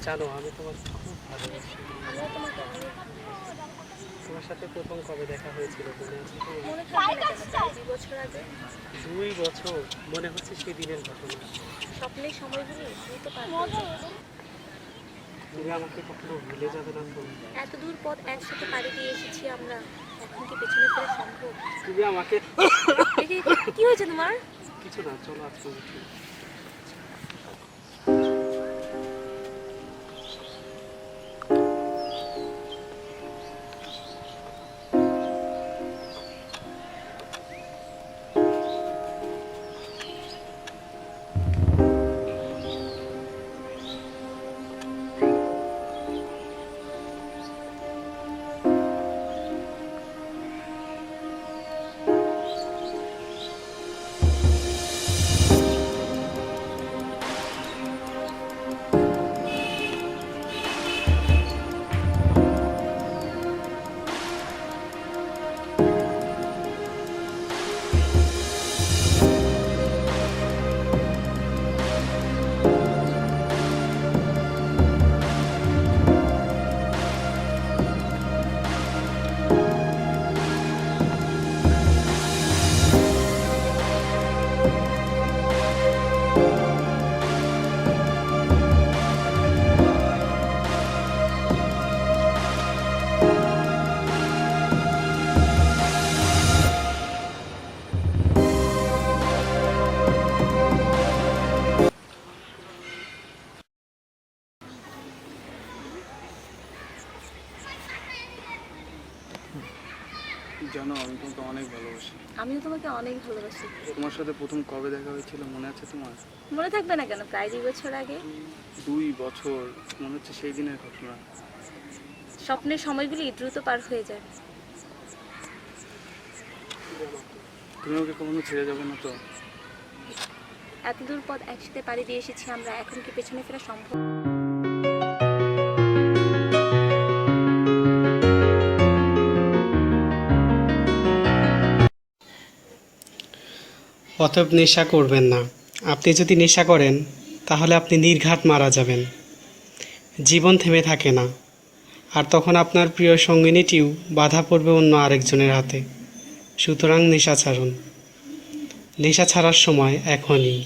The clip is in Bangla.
জানো আমি তোমাকে খুব ভালোবাসি। আমিও তোমাকে অনেক তোমার সাথে প্রথম কবে দেখা হয়েছিল মনে আছে তোমার? মনে থাকবে না কেন, প্রায় 2 বছর আগে। 2 বছর? মনে হচ্ছে সেই দিনের ঘটনা। স্বপ্নের সময়গুলি দ্রুত পার হয়ে যায়। তুমি আমাকে কখনো ভুলে যাবে না তো? এত দূর পথ একসাথে পাড়ি দিয়ে এসেছি আমরা, এখন কি পেছনে ফেরা সম্ভব? তুমি আমাকে কি হয়েছে তোমার? কিছু না, চলো আজকে উঠি। জানো আমি তোমাকে অনেক ভালোবাসি। আমিও তোমাকে অনেক ভালোবাসি। তোমার সাথে প্রথম কবে দেখা হয়েছিল মনে আছে তোমার? মনে থাকবে না কেন, প্রায় 2 বছর আগে। 2 বছর, মনে হচ্ছে সেই দিনের ঘটনা। স্বপ্নের সময়গুলি দ্রুত পার হয়ে যায়। তুমি আমাকে কখনো ছেড়ে যাবে না তো? এত দূর পথ একসাথে পাড়ি দিয়ে এসেছি আমরা, এখন কি পেছনে ফেরা সম্ভব? অতএব নেশা করবেন না। আপনি যদি নেশা করেন তাহলে আপনি নির্ঘাত মারা যাবেন। জীবন থেমে থাকে না, আর তখন আপনার প্রিয় সঙ্গিনীটিও বাধা পড়বে অন্য আরেকজনের হাতে। সুতরাং নেশা ছাড়ুন। নেশা ছাড়ার সময় এখনই।